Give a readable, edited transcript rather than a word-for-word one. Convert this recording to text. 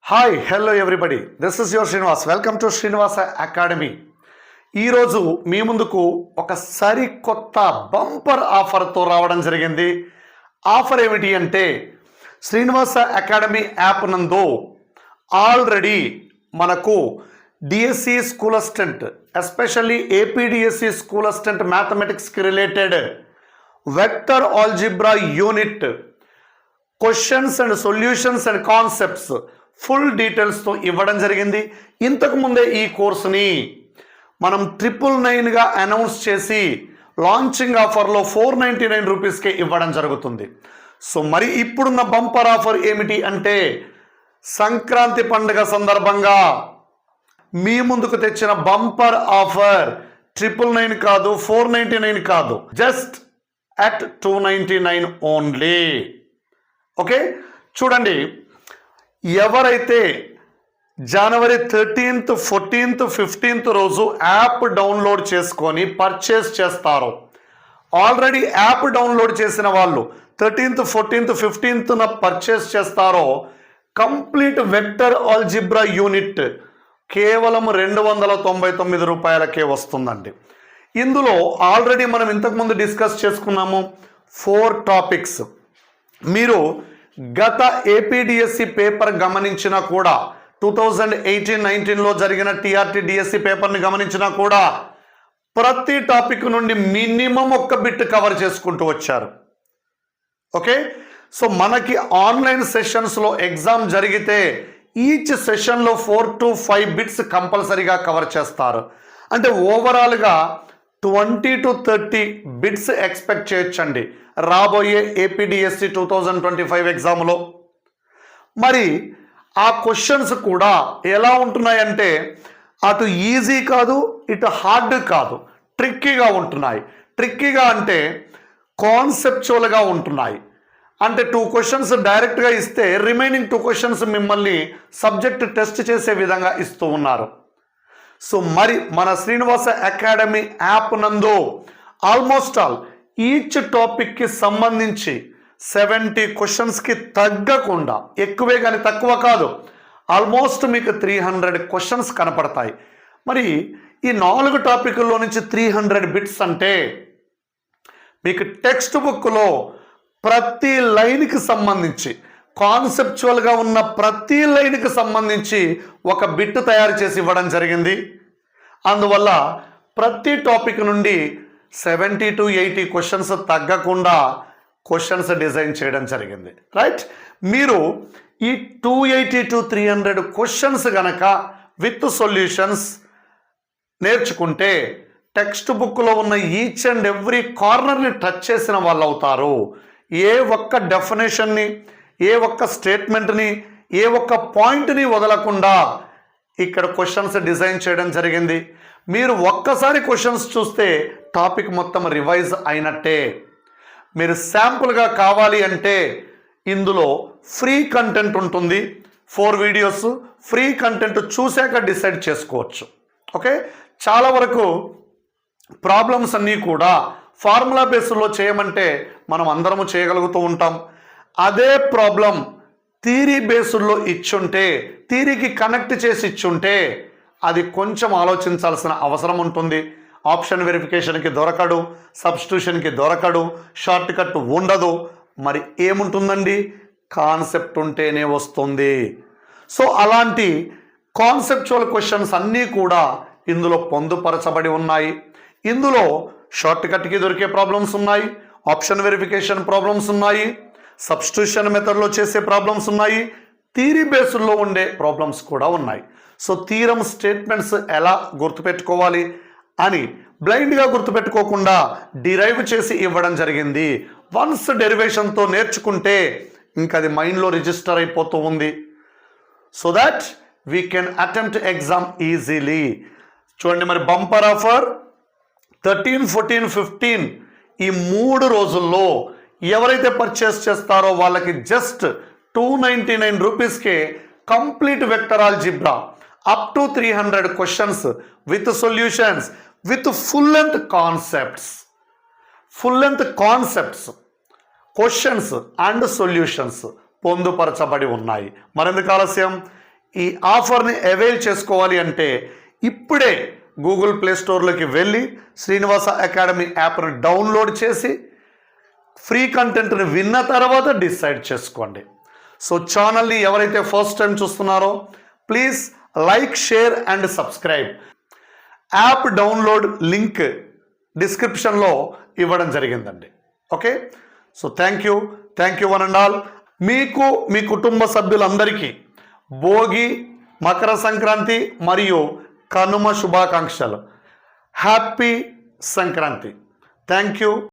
Hi hello everybody, this is your Srinivas. Welcome to Srinivasa academy. ఈరోజు మీ ముందుకు ఒక సరికొత్త బంపర్ ఆఫర్తో రావడం జరిగింది. ఆఫర్ ఏమిటి అంటే, శ్రీనివాస అకాడమీ యాప్ నందు ఆల్రెడీ మనకు DSC school assistant, especially AP DSC school assistant మ్యాథమెటిక్స్కి related vector algebra unit questions and solutions and concepts full డీటెయిల్స్తో ఇవ్వడం జరిగింది. ఇంతకుముందే ఈ కోర్సుని మనం 999గా అనౌన్స్ చేసి లాంచింగ్ ఆఫర్లో 499 రూపీస్కే ఇవ్వడం జరుగుతుంది. సో మరి ఇప్పుడున్న బంపర్ ఆఫర్ ఏమిటి అంటే, సంక్రాంతి పండుగ సందర్భంగా మీ ముందుకు తెచ్చిన బంపర్ ఆఫర్ 999 కాదు, 499 కాదు, జస్ట్ అట్ 299 ఓన్లీ. ఓకే, చూడండి, ఎవరైతే జనవరి 13th, 14th, 15th రోజు యాప్ డౌన్లోడ్ చేసుకొని పర్చేస్ చేస్తారో, ఆల్రెడీ యాప్ డౌన్లోడ్ చేసిన వాళ్ళు 13th, 14th, 15th పర్చేస్ చేస్తారో, కంప్లీట్ వెక్టర్ ఆల్జిబ్రా యూనిట్ కేవలం 299 రూపాయలకే వస్తుందండి. ఇందులో ఆల్రెడీ మనం ఇంతకుముందు డిస్కస్ చేసుకున్నాము 4 టాపిక్స్. మీరు గత ఏపీడిఎస్సి పేపర్ గమనించినా కూడా, 2018-19లో జరిగిన టీఆర్టీ డిఎస్సి పేపర్ని గమనించినా కూడా ప్రతి టాపిక్ నుండి మినిమం ఒక్క బిట్ కవర్ చేసుకుంటూ వచ్చారు. ఓకే, సో మనకి ఆన్లైన్ సెషన్స్లో ఎగ్జామ్ జరిగితే ఈచ్ సెషన్లో 4 to 5 బిట్స్ కంపల్సరీగా కవర్ చేస్తారు. అంటే ఓవరాల్గా 20 to 30 బిట్స్ ఎక్స్పెక్ట్ చేయొచ్చండి రాబోయే ఏపీడిఎస్సి 2025 ఎగ్జామ్లో. మరి ఆ క్వశ్చన్స్ కూడా ఎలా ఉంటున్నాయంటే, అటు ఈజీ కాదు, ఇటు హార్డ్ కాదు, ట్రిక్కీగా ఉంటున్నాయి. ట్రిక్కీగా అంటే కాన్సెప్చువల్గా ఉంటున్నాయి. అంటే 2 క్వశ్చన్స్ డైరెక్ట్గా ఇస్తే రిమైనింగ్ 2 క్వశ్చన్స్ మిమ్మల్ని సబ్జెక్ట్ టెస్ట్ చేసే విధంగా ఇస్తూ ఉన్నారు. సో మరి మన శ్రీనివాస అకాడమీ యాప్ నందు ఆల్మోస్ట్ ఆల్ ఈచ్ టాపిక్కి సంబంధించి 70 క్వశ్చన్స్కి తగ్గకుండా, ఎక్కువే కానీ తక్కువ కాదు, ఆల్మోస్ట్ మీకు 300 క్వశ్చన్స్ కనపడతాయి. మరి ఈ 4 టాపిక్ల్లో నుంచి 300 బిట్స్ అంటే మీకు టెక్స్ట్ బుక్లో ప్రతి లైన్కి సంబంధించి, కాన్సెప్చువల్గా ఉన్న ప్రతి లైన్కి సంబంధించి ఒక బిట్ తయారు చేసి ఇవ్వడం జరిగింది. అందువల్ల ప్రతి టాపిక్ నుండి 70 to 80 క్వశ్చన్స్ తగ్గకుండా క్వశ్చన్స్ డిజైన్ చేయడం జరిగింది. రైట్, మీరు ఈ 280 to 300 క్వశ్చన్స్ గనక విత్ సొల్యూషన్స్ నేర్చుకుంటే టెక్స్ట్ బుక్లో ఉన్న ఈచ్ అండ్ ఎవ్రీ కార్నర్ని టచ్ చేసిన వాళ్ళు అవుతారు. ఏ ఒక్క డెఫినేషన్ని, ఏ ఒక్క స్టేట్మెంట్ని, ఏ ఒక్క పాయింట్ని వదలకుండా ఇక్కడ క్వశ్చన్స్ డిజైన్ చేయడం జరిగింది. మీరు ఒక్కసారి క్వశ్చన్స్ చూస్తే టాపిక్ మొత్తం రివైజ్ అయినట్టే. మీరు శాంపుల్గా కావాలి అంటే ఇందులో ఫ్రీ కంటెంట్ ఉంటుంది. 4 వీడియోస్ ఫ్రీ కంటెంట్ చూశాక డిసైడ్ చేసుకోవచ్చు. ఓకే, చాలా వరకు ప్రాబ్లమ్స్ అన్నీ కూడా ఫార్ములా బేస్లో చేయమంటే మనం అందరము చేయగలుగుతూ ఉంటాం. అదే ప్రాబ్లం థియరీ బేస్డ్లో ఇచ్చుంటే, థియరీకి కనెక్ట్ చేసి ఇచ్చుంటే అది కొంచెం ఆలోచించాల్సిన అవసరం ఉంటుంది. ఆప్షన్ వెరిఫికేషన్కి దొరకడు, సబ్స్టిట్యూషన్కి దొరకడు, షార్ట్ కట్ ఉండదు. మరి ఏముంటుందండి? కాన్సెప్ట్ ఉంటేనే వస్తుంది. సో అలాంటి కాన్సెప్చువల్ క్వశ్చన్స్ అన్నీ కూడా ఇందులో పొందుపరచబడి ఉన్నాయి. ఇందులో షార్ట్ కట్కి దొరికే ప్రాబ్లమ్స్ ఉన్నాయి, ఆప్షన్ వెరిఫికేషన్ ప్రాబ్లమ్స్ ఉన్నాయి, సబ్స్టిట్యూషన్ మెథడ్లో చేసే ప్రాబ్లమ్స్ ఉన్నాయి, థియరీ బేస్డ్లో ఉండే ప్రాబ్లమ్స్ కూడా ఉన్నాయి. సో థీరమ్ స్టేట్మెంట్స్ ఎలా గుర్తుపెట్టుకోవాలి అని బ్లైండ్గా గుర్తుపెట్టుకోకుండా డిరైవ్ చేసి ఇవ్వడం జరిగింది. వన్స్ డెరివేషన్తో నేర్చుకుంటే ఇంకా అది మైండ్లో రిజిస్టర్ అయిపోతూ ఉంది. So that we can attempt exam easily. చూడండి, మరి బంపర్ ఆఫర్ 13, 14, 15 ఈ 3 రోజుల్లో ఎవరైతే పర్చేస్ చేస్తారో వాళ్ళకి జస్ట్ 299 రూపీస్కే complete vector algebra up to 300 questions with solutions with full length concepts questions and solutions పొందుపరచబడి ఉన్నాయి. మరెందుకు ఆలస్యం? ఈ ఆఫర్ని అవైల్ చేసుకోవాలి అంటే ఇప్పుడే గూగుల్ ప్లే స్టోర్లోకి వెళ్ళి శ్రీనివాస అకాడమీ యాప్ని డౌన్లోడ్ చేసి ఫ్రీ కంటెంట్ని విన్న తర్వాత డిసైడ్ చేసుకోండి. సో ఛానల్ని ఎవరైతే ఫస్ట్ టైం చూస్తున్నారో please like, share and subscribe. App download link డిస్క్రిప్షన్లో ఇవ్వడం జరిగిందండి. Okay, so thank you one and all. మీకు మీ కుటుంబ సభ్యులందరికీ భోగి, మకర సంక్రాంతి మరియు కనుమ శుభాకాంక్షలు. హ్యాపీ సంక్రాంతి. Thank you.